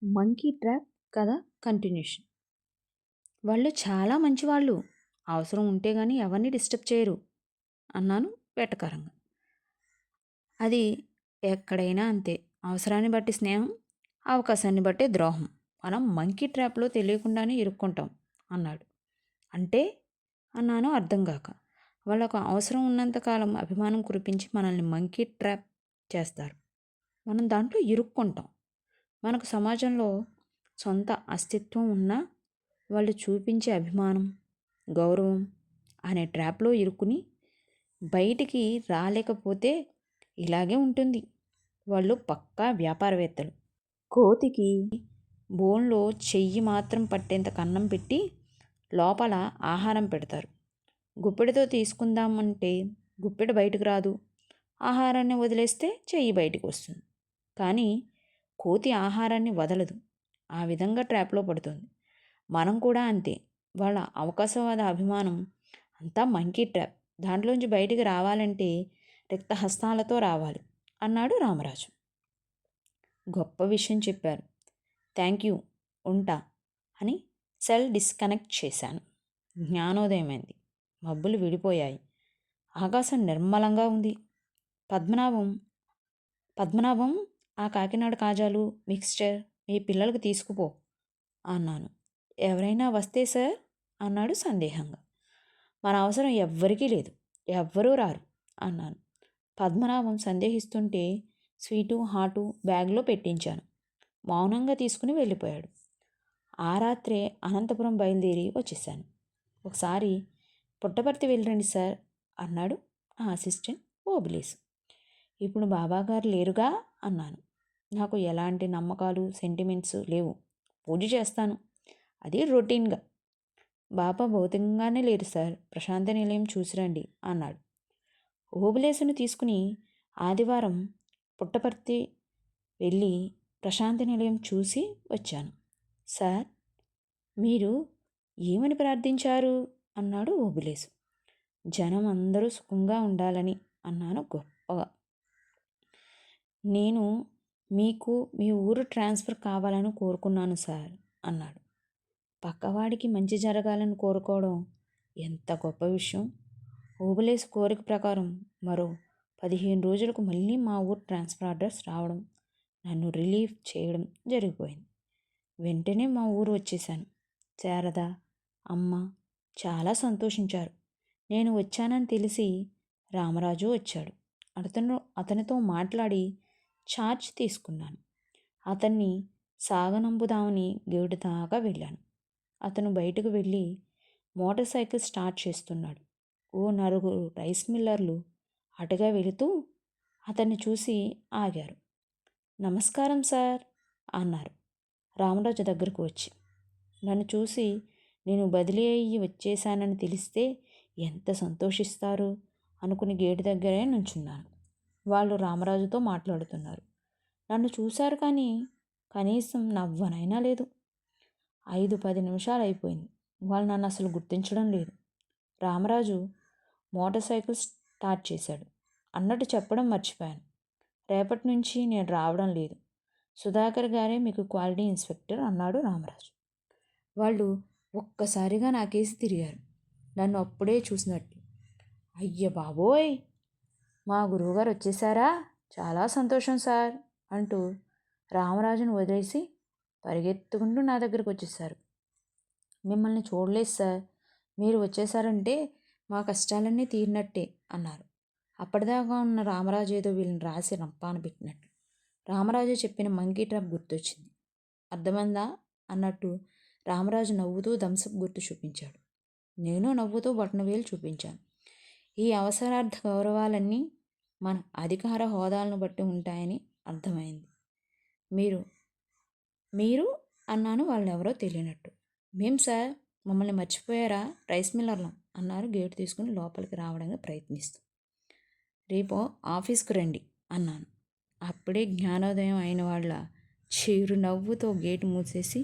Monkey trap కథ continuation. వాళ్ళు చాలా మంచివాళ్ళు. అవసరం ఉంటే గాని ఎవరిని డిస్టర్బ్ చేయరు అన్నాను వెటకారంగా. అది ఎక్కడైనా అంతే. అవసరాన్ని బట్టి స్నేహం, అవకాశాన్ని బట్టే ద్రోహం. మనం మంకీ ట్రాప్‌లో తెలియకుండానే ఇరుక్కుంటాం అన్నాడు. అంటే? అన్నాను అర్థం గాక. వాళ్ళకు అవసరం ఉన్నంత కాలం అభిమానం కురిపించి మనల్ని మంకీ ట్రాప్ చేస్తారు. మనం దాంట్లో ఇరుక్కుంటాం. మనకు సమాజంలో సొంత అస్తిత్వం ఉన్నా వాళ్ళు చూపించే అభిమానం, గౌరవం అనే ట్రాప్‌లో ఇరుక్కుని బయటికి రాలేకపోతే ఇలాగే ఉంటుంది. వాళ్ళు పక్కా వ్యాపారవేత్తలు. కోతికి బోన్‌లో చెయ్యి మాత్రం పట్టేంత కన్నం పెట్టి లోపల ఆహారం పెడతారు. గుప్పెడితో తీసుకుందామంటే గుప్పెడు బయటకు రాదు. ఆహారాన్ని వదిలేస్తే చెయ్యి బయటికి వస్తుంది. కానీ కోతి ఆహారాన్ని వదలదు. ఆ విధంగా ట్రాప్‌లో పడుతుంది. మనం కూడా అంతే. వాళ్ళ అవకాశవాద అభిమానం అంతా మంకీ ట్రాప్. దాంట్లోంచి బయటికి రావాలంటే రిక్తహస్తాలతో రావాలి అన్నాడు రామరాజు. గొప్ప విషయం చెప్పారు. థ్యాంక్ యూ, ఉంటా అని సెల్ డిస్కనెక్ట్ చేశాను. జ్ఞానోదయమైంది. మబ్బులు విడిపోయాయి. ఆకాశం నిర్మలంగా ఉంది. పద్మనాభం పద్మనాభం ఆ కాకినాడ కాజాలు, మిక్స్చర్ మీ పిల్లలకు తీసుకుపో అన్నాను. ఎవరైనా వస్తే సార్ అన్నాడు సందేహంగా. మన అవసరం ఎవ్వరికీ లేదు. ఎవ్వరూ రారు అన్నాను. పద్మనాభం సందేహిస్తుంటే స్వీటు హాటు బ్యాగ్లో పెట్టించాను. మౌనంగా తీసుకుని వెళ్ళిపోయాడు. ఆ రాత్రే అనంతపురం బయలుదేరి వచ్చేసాను. ఒకసారి పుట్టపర్తి వెళ్ళండి సార్ అన్నాడు నా అసిస్టెంట్ ఓబులేసు. ఇప్పుడు బాబాగారు లేరుగా అన్నాను. నాకు ఎలాంటి నమ్మకాలు సెంటిమెంట్స్ లేవు. పూజ చేస్తాను, అది రొటీన్గా. బాబా భౌతికంగానే లేరు సార్, ప్రశాంత నిలయం చూసిరండి అన్నాడు. ఓబులేసును తీసుకుని ఆదివారం పుట్టపర్తి వెళ్ళి ప్రశాంతి నిలయం చూసి వచ్చాను. సార్, మీరు ఏమని ప్రార్థించారు అన్నాడు ఓబులేసు. జనం అందరూ సుఖంగా ఉండాలని అన్నాను గొప్పగా. నేను మీకు మీ ఊరు ట్రాన్స్ఫర్ కావాలని కోరుకున్నాను సార్ అన్నాడు. పక్కవాడికి మంచి జరగాలని కోరుకోవడం ఎంత గొప్ప విషయం. ఓబులేసు కోరిక ప్రకారం మరో 15 రోజులకు మళ్ళీ మా ఊరు ట్రాన్స్ఫర్ ఆర్డర్స్ రావడం, నన్ను రిలీవ్ చేయడం జరిగిపోయింది. వెంటనే మా ఊరు వచ్చేసాను. శారద, అమ్మ చాలా సంతోషించారు. నేను వచ్చానని తెలిసి రామరాజు వచ్చాడు. అతనితో మాట్లాడి ఛార్జ్ తీసుకున్నాను. అతన్ని సాగనంపుదామని గేటు దాకా వెళ్ళాను. అతను బయటకు వెళ్ళి మోటార్ సైకిల్ స్టార్ట్ చేస్తున్నాడు. ఓ నలుగురు రైస్ మిల్లర్లు అటుగా వెళుతూ అతన్ని చూసి ఆగారు. నమస్కారం సార్ అన్నారు రామరాజు దగ్గరకు వచ్చి. నన్ను చూసి నేను బదిలీ అయ్యి వచ్చేశానని తెలిస్తే ఎంత సంతోషిస్తారు అనుకుని గేటు దగ్గరే నుంచున్నాను. వాళ్ళు రామరాజుతో మాట్లాడుతున్నారు. నన్ను చూశారు కానీ కనీసం నవ్వనైనా లేదు. 5-10 నిమిషాలు అయిపోయింది. వాళ్ళు నన్ను అసలు గుర్తించడం లేదు. రామరాజు మోటార్ సైకిల్ స్టార్ట్ చేశాడు. అన్నట్టు చెప్పడం మర్చిపోయాను. రేపటి నుంచి నేను రావడం లేదు. సుధాకర్ గారే మీకు క్వాలిటీ ఇన్స్పెక్టర్ అన్నాడు రామరాజు. వాళ్ళు ఒక్కసారిగా నాకేసి తిరిగారు. నన్ను అప్పుడే చూసినట్టు. అయ్య బాబోయ్, మా గురువుగారు వచ్చేసారా? చాలా సంతోషం సార్ అంటూ రామరాజును వదిలేసి పరిగెత్తుకుంటూ నా దగ్గరకు వచ్చేసారు. మిమ్మల్ని చూడలేదు సార్, మీరు వచ్చేసారంటే మా కష్టాలన్నీ తీరినట్టే అన్నారు. అప్పటిదాకా ఉన్న రామరాజు ఏదో వీళ్ళని రాసి రంపాన పెట్టినట్టు. రామరాజు చెప్పిన మంకీ ట్రాప్ గుర్తొచ్చింది. అర్థమందా అన్నట్టు రామరాజు నవ్వుతూ థమ్సప్ గుర్తు చూపించాడు. నేను నవ్వుతూ బొటనవేలు చూపించాను. ఈ అవసరార్థ గౌరవాలన్నీ మన అధికార హోదాలను బట్టి ఉంటాయని అర్థమైంది. మీరు మీరు అన్నాను వాళ్ళెవరో తెలియనట్టు. మేం సార్, మమ్మల్ని మర్చిపోయారా? రైస్ మిల్లర్లం అన్నారు గేటు తీసుకుని లోపలికి రావడానికి ప్రయత్నిస్తూ. రేపు ఆఫీస్కు రండి అన్నాను. అప్పుడే జ్ఞానోదయం అయిన వాళ్ళ చిరు నవ్వుతో గేటు మూసేసి